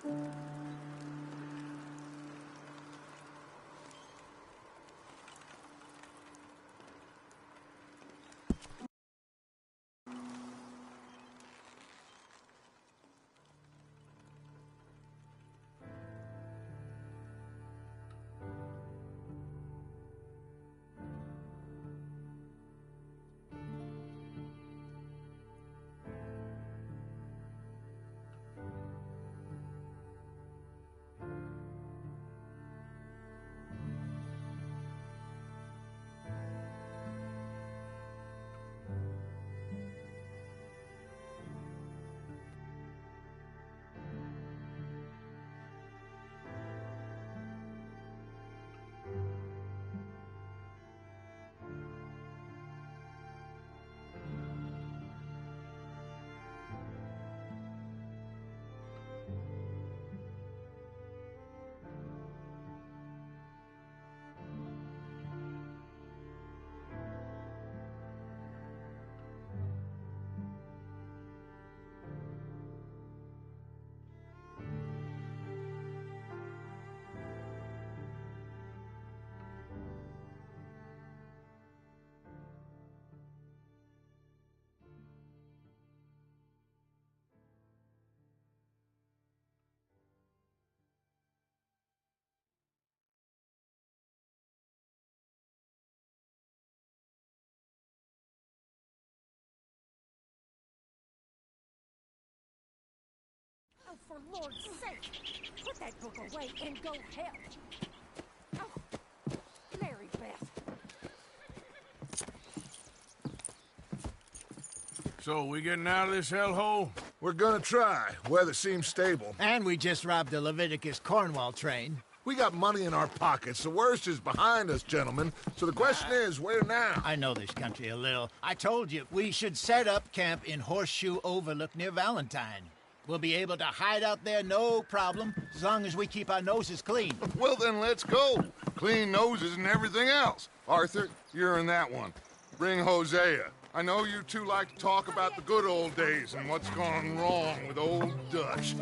Oh, for Lord's sake! Put that book away and go help! Oh, Mary Beth. So, we getting out of this hellhole? We're gonna try. Weather seems stable. And we just robbed the Leviticus Cornwall train. We got money in our pockets. The worst is behind us, gentlemen. So the question is, where now? I know this country a little. I told you, we should set up camp in Horseshoe Overlook near Valentine. We'll be able to hide out there no problem, as long as we keep our noses clean. Well, then let's go. Clean noses and everything else. Arthur, you're in that one. Bring Hosea. I know you two like to talk about the good old days and what's gone wrong with old Dutch.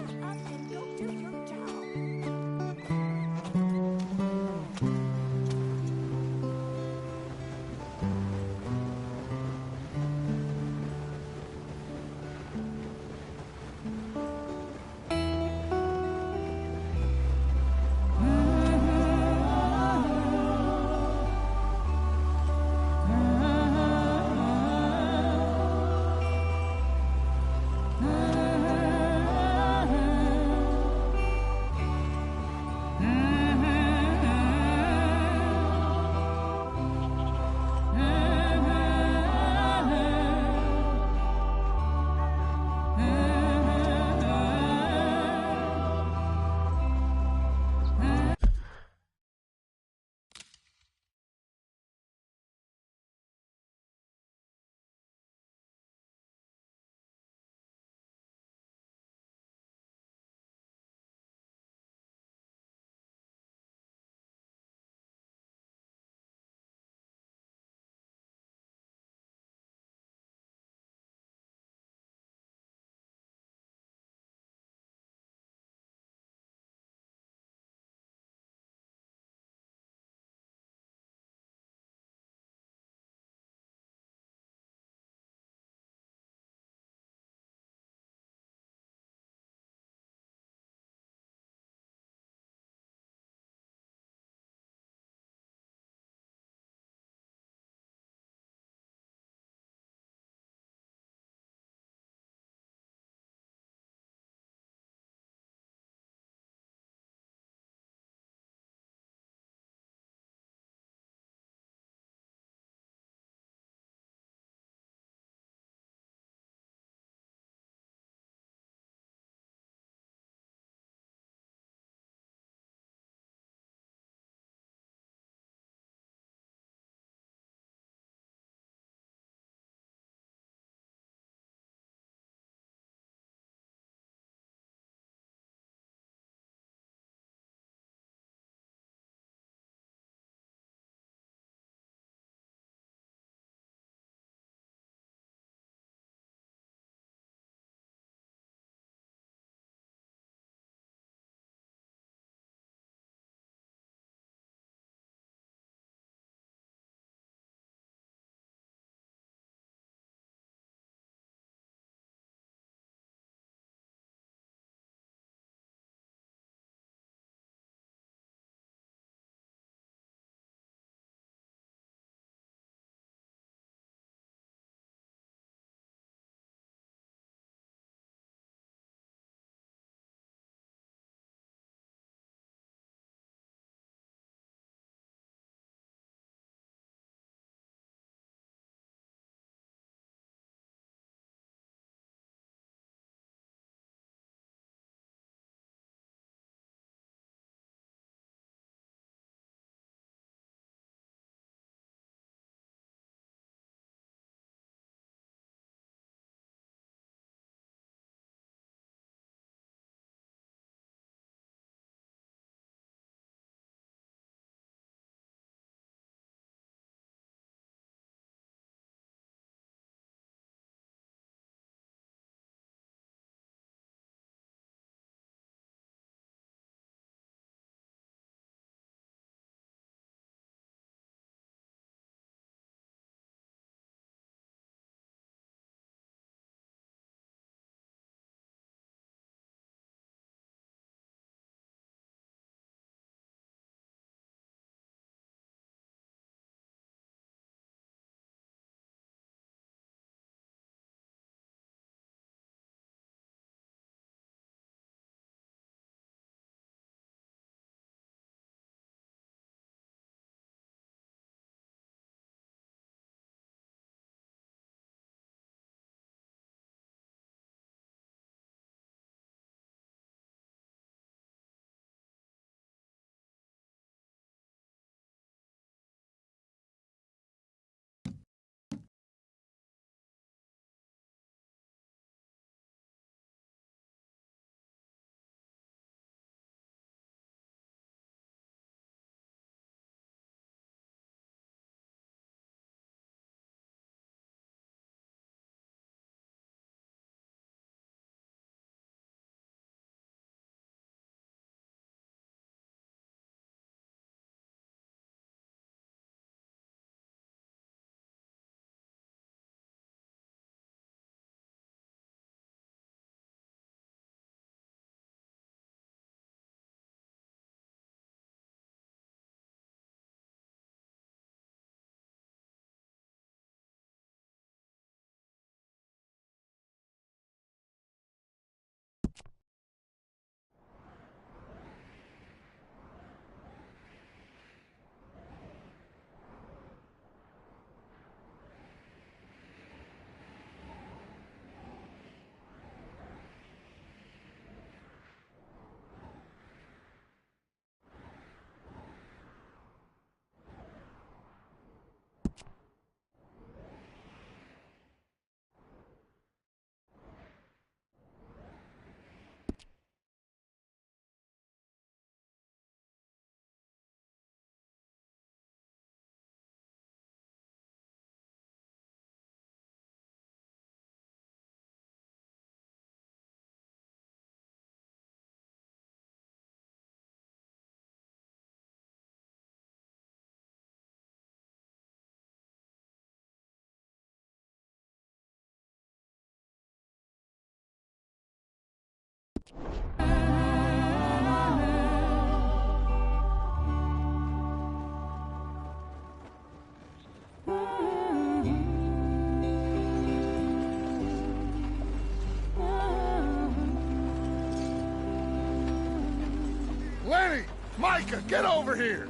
Micah, get over here!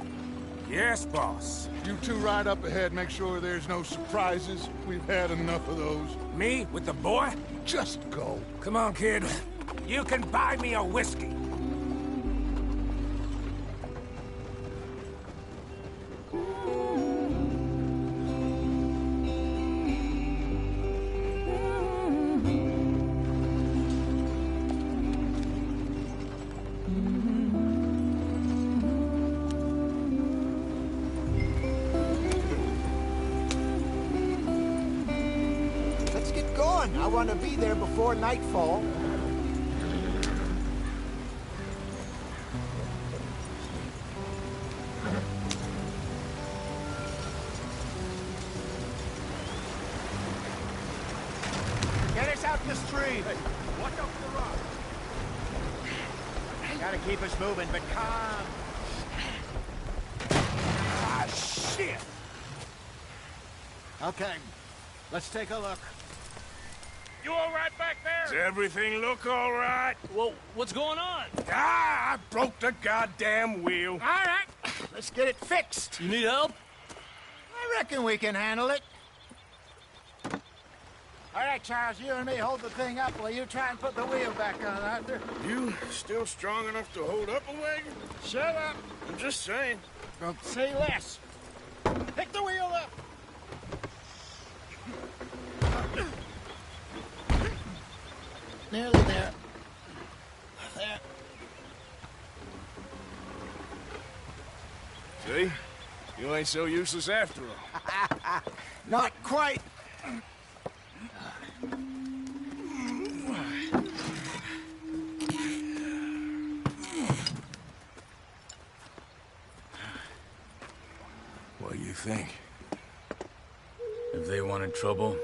Yes, boss. You two ride up ahead, make sure there's no surprises. We've had enough of those. Me with the boy? Just go. Come on, kid. You can buy me a whiskey. Let's get going. I want to be there before nightfall. Get us out the street. Watch out for the rock. Gotta keep us moving, but calm. Ah, shit! Okay, let's take a look. You all right back there? Does everything look all right? Well, what's going on? Ah, I broke the goddamn wheel. All right, let's get it fixed. You need help? I reckon we can handle it. All right, Charles, you and me hold the thing up while you try and put the wheel back on, Arthur. You still strong enough to hold up a wagon? Shut up. I'm just saying. Don't say less. Pick the wheel up. Nearly there. There. See? You ain't so useless after all. Not quite. What do you think? If they wanted trouble,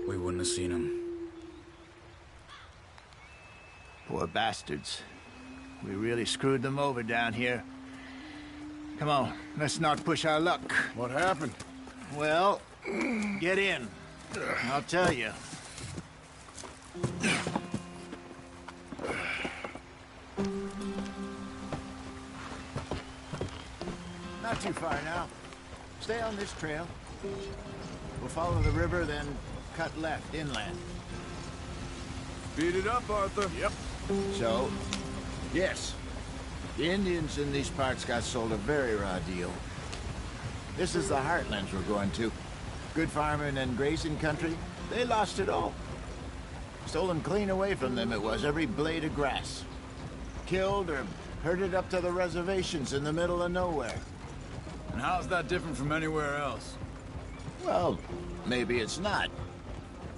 we wouldn't have seen them. Poor bastards. We really screwed them over down here. Come on, let's not push our luck. What happened? Well, get in. I'll tell you. Not too far now. Stay on this trail. We'll follow the river, then cut left inland. Beat it up, Arthur. Yep. So, yes, the Indians in these parts got sold a very raw deal. This is the heartlands we're going to. Good farming and grazing country, they lost it all. Stolen clean away from them it was, every blade of grass. Killed or herded up to the reservations in the middle of nowhere. And how's that different from anywhere else? Well, maybe it's not.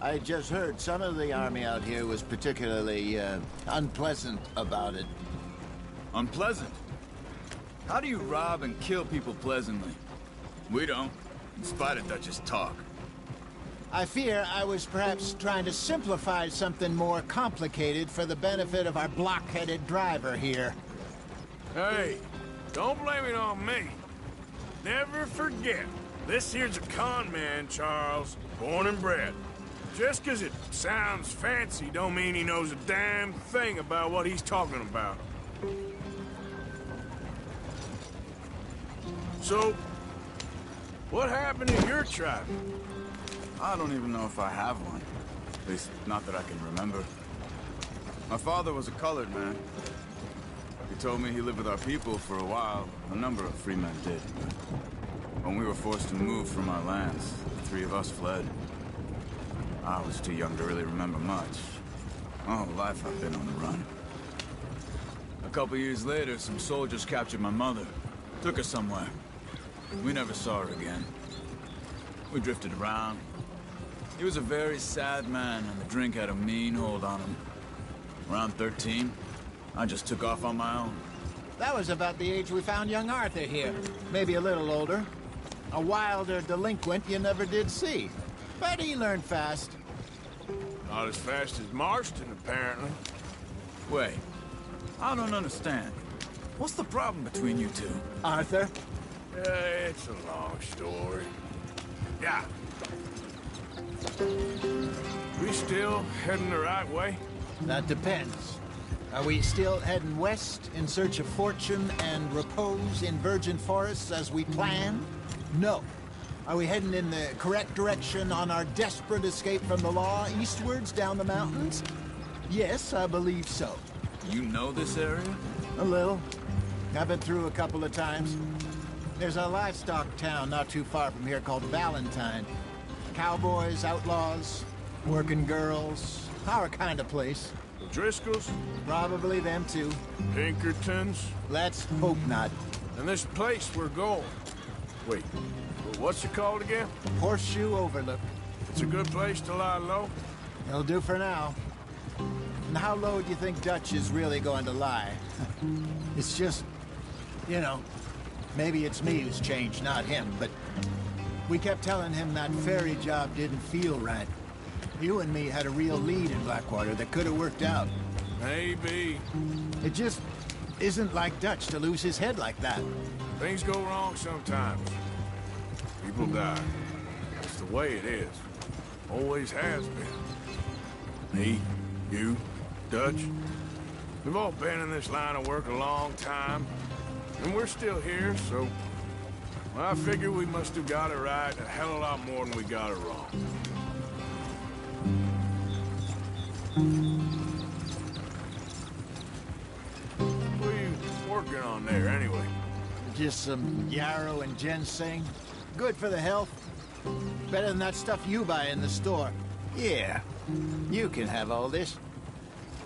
I just heard some of the army out here was particularly, unpleasant about it. Unpleasant? How do you rob and kill people pleasantly? We don't, in spite of Dutch's talk. I fear I was perhaps trying to simplify something more complicated for the benefit of our block-headed driver here. Hey, don't blame it on me. Never forget, this here's a con man, Charles, born and bred. Just 'cause it sounds fancy don't mean he knows a damn thing about what he's talking about. So, what happened to your tribe? I don't even know if I have one. At least, not that I can remember. My father was a colored man. He told me he lived with our people for a while. A number of free men did. When we were forced to move from our lands, the three of us fled. I was too young to really remember much. My whole life I've been on the run. A couple years later, some soldiers captured my mother. Took her somewhere. We never saw her again. We drifted around. He was a very sad man, and the drink had a mean hold on him. Around 13, I just took off on my own. That was about the age we found young Arthur here. Maybe a little older. A wilder delinquent you never did see. But he learned fast. Not as fast as Marston, apparently. Wait, I don't understand. What's the problem between you two? Arthur? It's a long story. Yeah. We still heading the right way? That depends. Are we still heading west in search of fortune and repose in virgin forests as we planned? No. Are we heading in the correct direction on our desperate escape from the law eastwards down the mountains? Yes, I believe so. You know this area? A little. I've been through a couple of times. There's a livestock town not too far from here called Valentine. Cowboys, outlaws, working girls, our kind of place. The Driscolls? Probably them too. Pinkertons? Let's hope not. And this place we're going. Wait, what's it called again? Horseshoe Overlook. It's a good place to lie low? It'll do for now. And how low do you think Dutch is really going to lie? It's just, you know, maybe it's me who's changed, not him, but we kept telling him that ferry job didn't feel right. You and me had a real lead in Blackwater that could have worked out. Maybe. It just isn't like Dutch to lose his head like that. Things go wrong sometimes. People die. It's the way it is. Always has been. Me, you, Dutch. We've all been in this line of work a long time. And we're still here, so... well, I figure we must have got it right a hell of a lot more than we got it wrong. What are you working on there, anyway? Just some yarrow and ginseng. Good for the health. Better than that stuff you buy in the store. Yeah, you can have all this.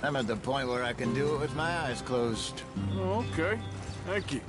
I'm at the point where I can do it with my eyes closed. Oh, okay. Thank you.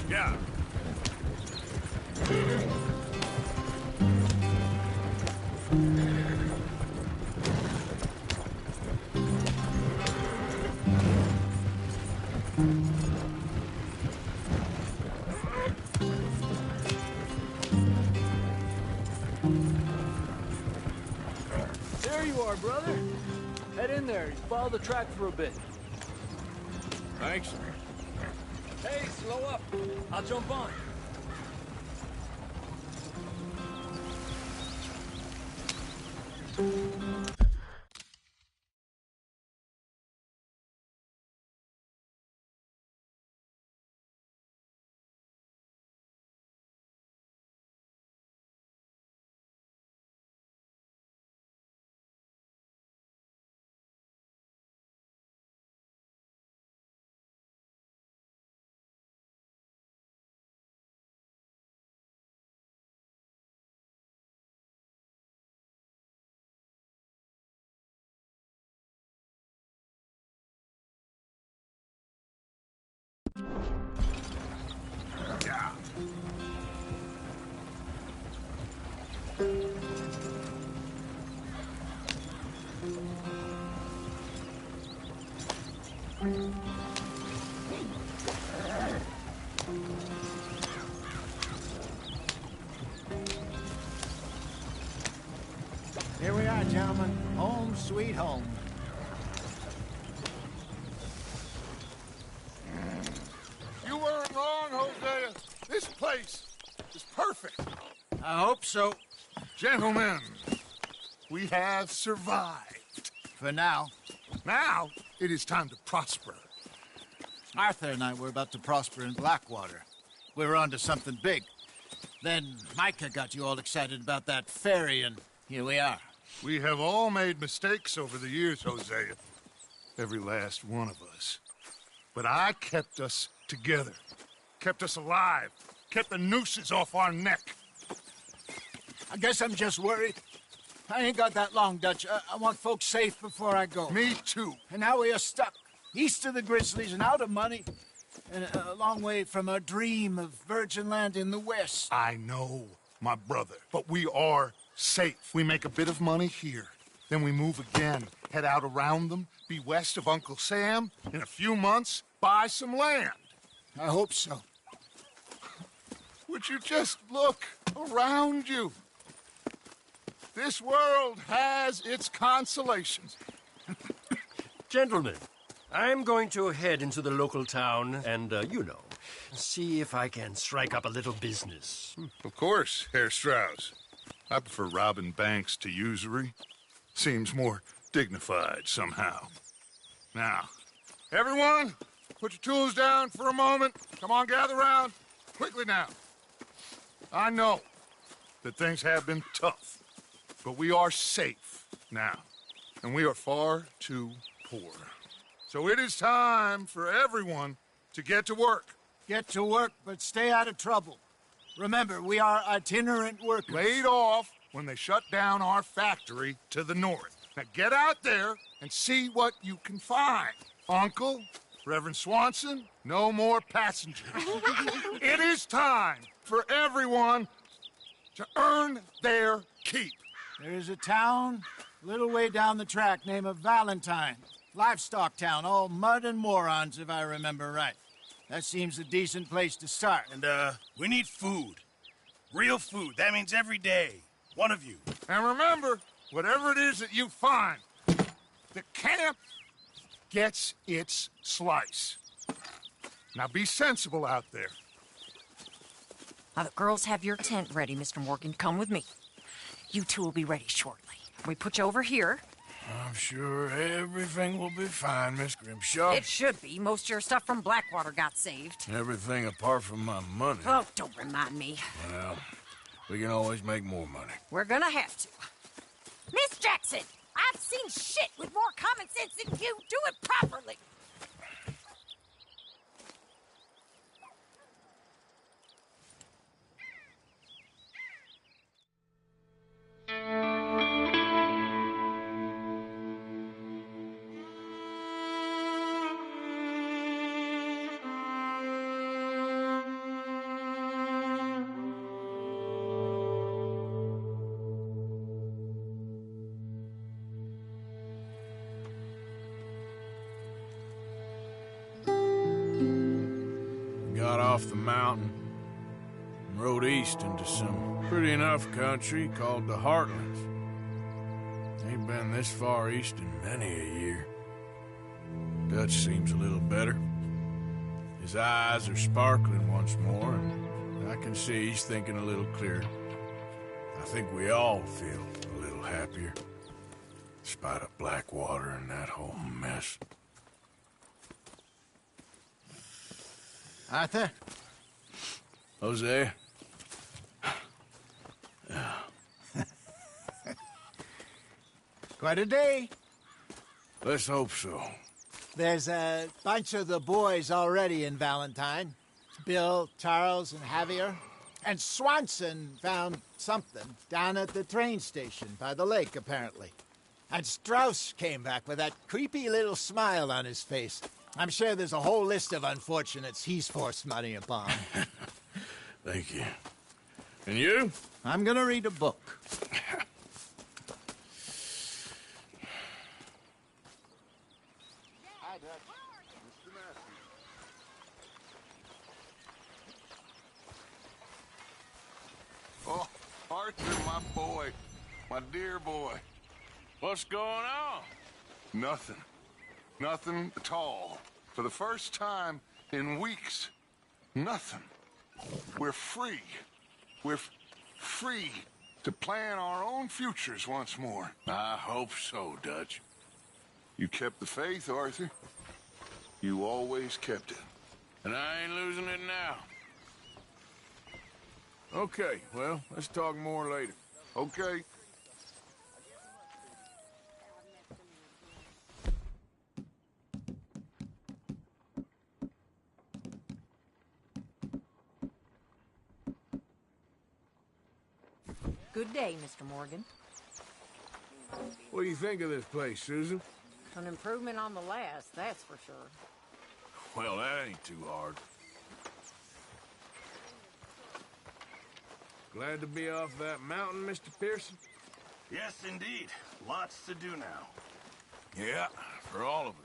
Yeah. There you are, brother. Head in there. Follow the track for a bit. Thanks. Hey, slow up. I'll jump on. Here we are, gentlemen. Home sweet home. You weren't wrong, Hosea. This place is perfect. I hope so. Gentlemen, we have survived. For now. Now, it is time to prosper. Arthur and I were about to prosper in Blackwater. We were onto something big. Then Micah got you all excited about that ferry, and here we are. We have all made mistakes over the years, Hosea. Every last one of us. But I kept us together. Kept us alive. Kept the nooses off our neck. I guess I'm just worried. I ain't got that long, Dutch. I want folks safe before I go. Me too. And now we are stuck, east of the Grizzlies and out of money, and a long way from our dream of virgin land in the west. I know, my brother. But we are safe. We make a bit of money here. Then we move again, head out around them, be west of Uncle Sam. In a few months, buy some land. I hope so. Would you just look around you? This world has its consolations. Gentlemen, I'm going to head into the local town and, see if I can strike up a little business. Of course, Herr Strauss. I prefer robbing banks to usury. Seems more dignified somehow. Now, everyone, put your tools down for a moment. Come on, gather round. Quickly now. I know that things have been tough, but we are safe now, and we are far too poor. So it is time for everyone to get to work. Get to work, but stay out of trouble. Remember, we are itinerant workers. Laid off when they shut down our factory to the north. Now get out there and see what you can find. Uncle, Reverend Swanson, no more passengers. It is time for everyone to earn their keep. There is a town a little way down the track named Valentine. Livestock town, all mud and morons, if I remember right. That seems a decent place to start. And, we need food. Real food. That means every day. One of you. And remember, whatever it is that you find, the camp gets its slice. Now be sensible out there. The girls have your tent ready, Mr. Morgan. Come with me. You two will be ready shortly. We put you over here. I'm sure everything will be fine, Miss Grimshaw. It should be. Most of your stuff from Blackwater got saved. Everything apart from my money. Oh, don't remind me. Well, we can always make more money. We're gonna have to. Miss Jackson, I've seen shit with more common sense than you. Do it properly. Got off the mountain and rode east into some pretty enough country called the Heartlands. Ain't been this far east in many a year. Dutch seems a little better. His eyes are sparkling once more, and I can see he's thinking a little clearer. I think we all feel a little happier, despite of Blackwater and that whole mess. Arthur? Hosea? Quite a day. Let's hope so. There's a bunch of the boys already in Valentine. Bill, Charles, and Javier. And Swanson found something down at the train station by the lake, apparently. And Strauss came back with that creepy little smile on his face. I'm sure there's a whole list of unfortunates he's forced money upon. Thank you. And you? I'm gonna read a book. Oh, Arthur, my boy. My dear boy. What's going on? Nothing. Nothing at all. For the first time in weeks, nothing. We're free. We're free to plan our own futures once more. I hope so, Dutch. You kept the faith, Arthur. You always kept it. And I ain't losing it now. Okay, well, let's talk more later. Okay. Good day, Mr. Morgan. What do you think of this place, Susan? An improvement on the last, that's for sure. Well, that ain't too hard. Glad to be off that mountain, Mr. Pearson? Yes, indeed. Lots to do now. Yeah, for all of us.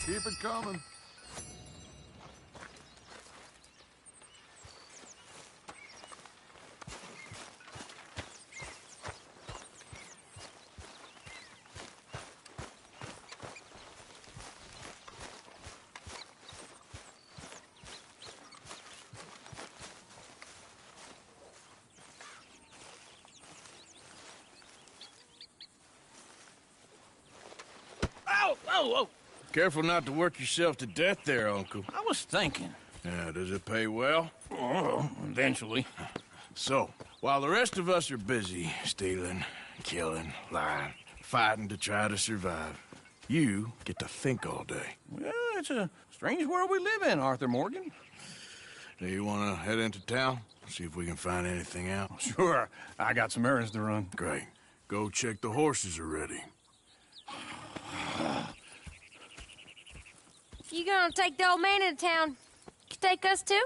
Keep it coming. Ow! Whoa, whoa! Careful not to work yourself to death there, Uncle. I was thinking. Yeah, does it pay well? Oh, eventually. So, while the rest of us are busy stealing, killing, lying, fighting to try to survive, you get to think all day. Well, it's a strange world we live in, Arthur Morgan. Do you want to head into town? See if we can find anything out? Sure. I got some errands to run. Great. Go check the horses are ready. You gonna take the old man into town? You take us too?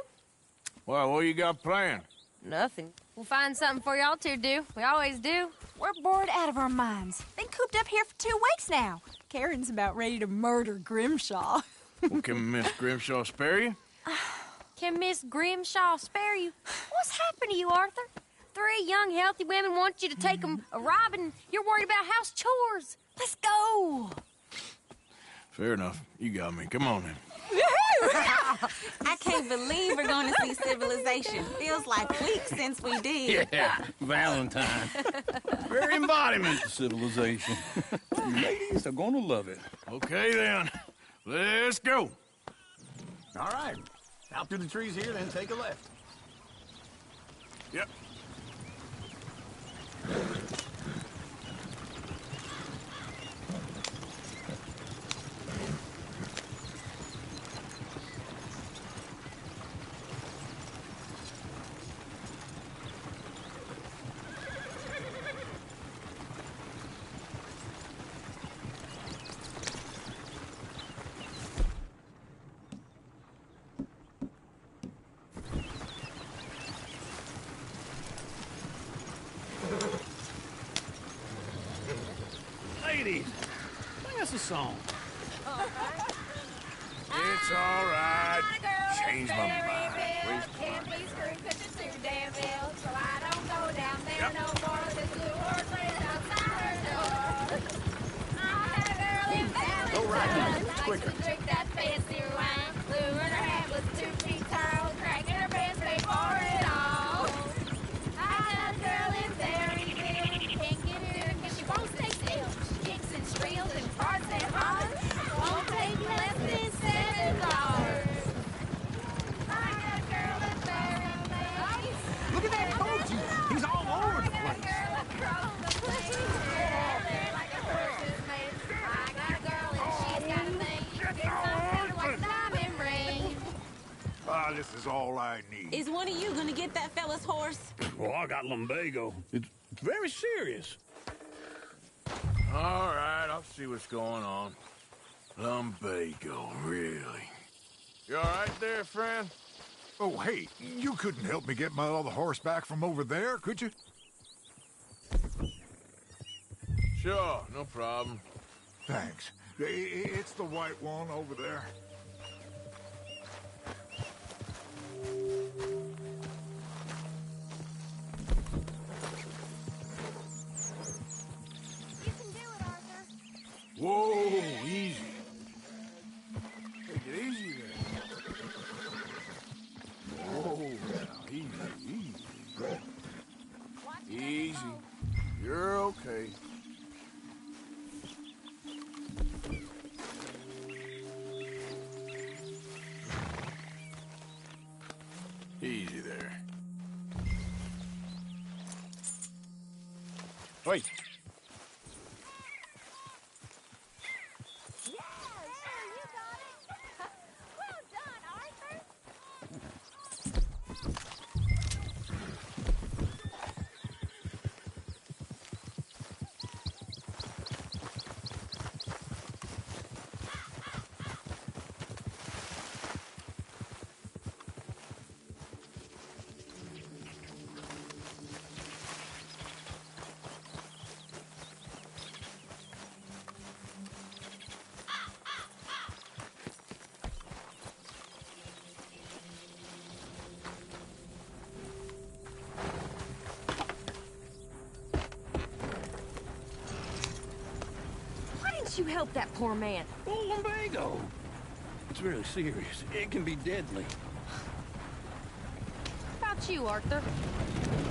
Well, what you got planned? Nothing. We'll find something for y'all to do. We always do. We're bored out of our minds. Been cooped up here for 2 weeks now. Karen's about ready to murder Grimshaw. Well, can Miss Grimshaw spare you? Can Miss Grimshaw spare you? What's happened to you, Arthur? 3 young, healthy women want you to take them a robbing. You're worried about house chores. Let's go. Fair enough. You got me. Come on then. I can't believe we're going to see civilization. Feels like weeks since we did. Yeah, Valentine. Very embodiment of civilization. Ladies are gonna love it. Okay then. Let's go. All right. Out through the trees here, then take a left. Yep. Ladies, sing us a song. It's all right. Change my mind. Can't be screwed 'cause it's too damn ill. So I don't go down there no more. This blue horse lays outside her door. I had a girl in Valentine. Go right. Likes Quicker. to drink that fancy wine. Blue in her hat was 2 feet tall. Cracking her pants paid for it all. I had a girl in Berryville. Can't get her 'cause she won't stay still. She kicks and squeals and farts and hollers. Won't take less than $7. I got a girl in Berryville. Look at that coach. He's all over the place. Ah, this is all I need. Is one of you going to get that fella's horse? Well, I got lumbago. It's very serious. All right, I'll see what's going on. Lumbago, really? You all right there, friend? Oh, hey, you couldn't help me get my other horse back from over there, could you? Sure, no problem. Thanks. It's the white one over there. You can do it, Arthur. Whoa, easy. Take it easy there. Whoa, now, easy, easy. Easy Wait. Yeah, you got it. Well done, Arthur. Why didn't you help that poor man? Oh, lumbago. It's really serious. It can be deadly. How about you, Arthur?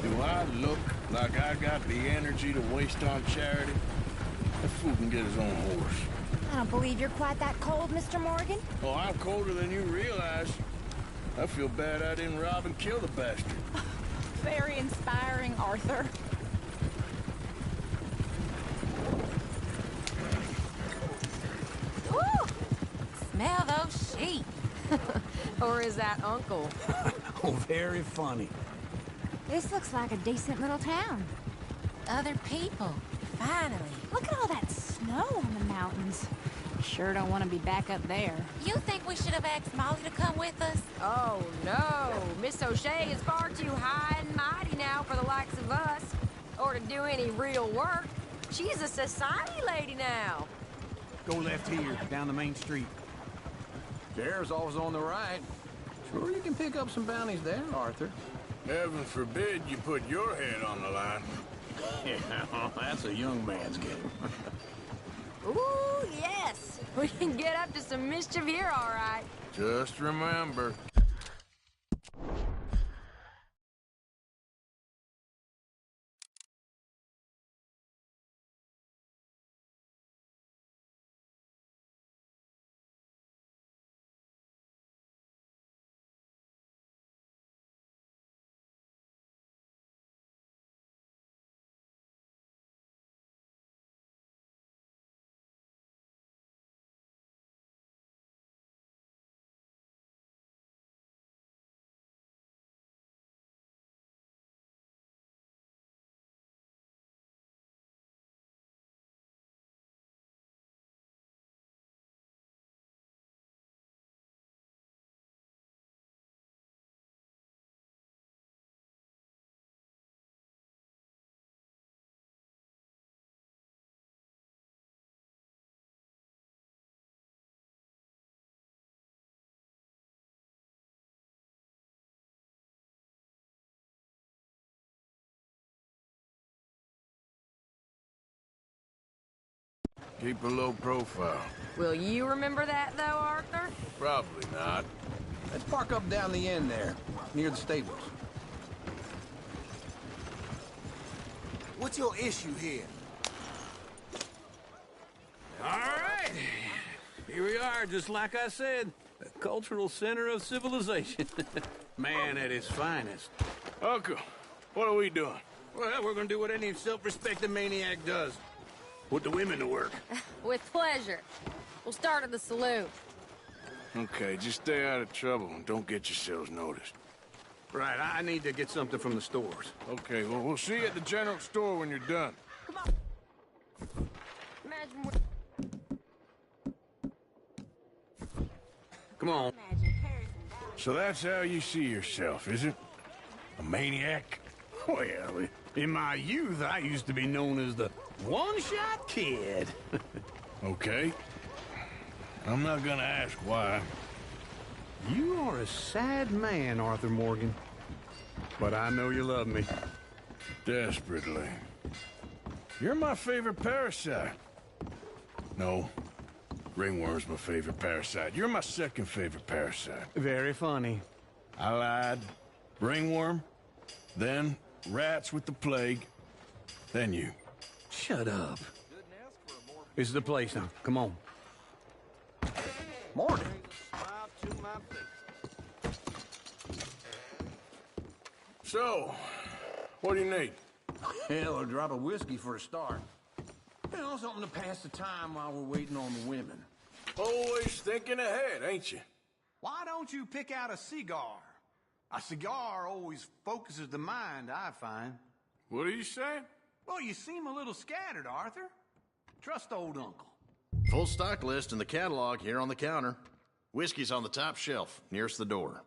Do I look like I got the energy to waste on charity? That fool can get his own horse. I don't believe you're quite that cold, Mr. Morgan. Oh, I'm colder than you realize. I feel bad I didn't rob and kill the bastard. Very inspiring, Arthur. Woo! Smell those sheep. Or is that Uncle? Oh, very funny. This looks like a decent little town. Other people. Finally. Look at all that snow on the mountains. Sure don't want to be back up there. You think we should have asked Molly to come with us? Oh, no. Miss O'Shea is far too high and mighty now for the likes of us. Or to do any real work. She's a society lady now. Go left here, down the main street. Sheriff's always on the right. Sure you can pick up some bounties there, Arthur. Heaven forbid you put your head on the line. Yeah, that's a young man's game. Ooh, yes. We can get up to some mischief here, all right. Just remember. Keep a low profile. Will you remember that, though, Arthur? Probably not. Let's park up down the end there, near the stables. What's your issue here? All right. Here we are, just like I said. The cultural center of civilization. Man at his finest. Uncle, what are we doing? Well, we're gonna do what any self-respecting maniac does. Put the women to work. With pleasure. We'll start at the saloon. Okay, just stay out of trouble and don't get yourselves noticed. Right, I need to get something from the stores. Okay, well, we'll see you at the general store when you're done. Imagine what... Come on. So that's how you see yourself, is it? A maniac? Well, in my youth, I used to be known as the one-shot kid. Okay. I'm not gonna ask why. You are a sad man, Arthur Morgan. But I know you love me. Desperately. You're my favorite parasite. No. Ringworm's my favorite parasite. You're my second favorite parasite. Very funny. I lied. Ringworm. Then rats with the plague. Then you. Shut up. This is the place now. Come on. Morgan. So, what do you need? Hell, a drop of whiskey for a start. You know, something to pass the time while we're waiting on the women. Always thinking ahead, ain't you? Why don't you pick out a cigar? A cigar always focuses the mind, I find. What are you saying? Well, you seem a little scattered, Arthur. Trust old uncle. Full stock list in the catalog here on the counter. Whiskey's on the top shelf, nearest the door.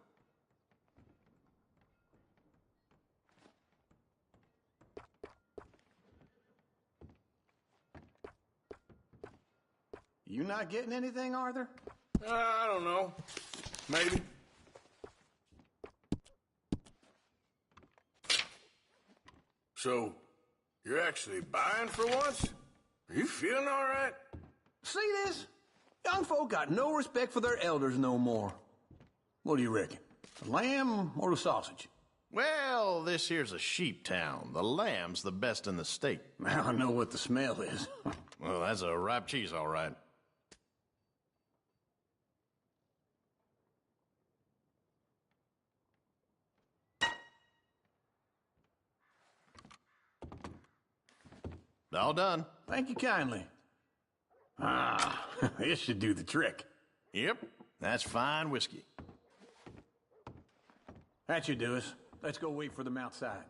You not getting anything, Arthur? I don't know. Maybe. So, you're actually buying for once? Are you feeling all right? See this? Young folk got no respect for their elders no more. What do you reckon? The lamb or the sausage? Well, this here's a sheep town. The lamb's the best in the state. Now I know what the smell is. Well, that's a ripe cheese, all right. All done. Thank you kindly. Ah, this should do the trick. Yep, that's fine whiskey. That should do us. Let's go wait for them outside.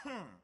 Hmm.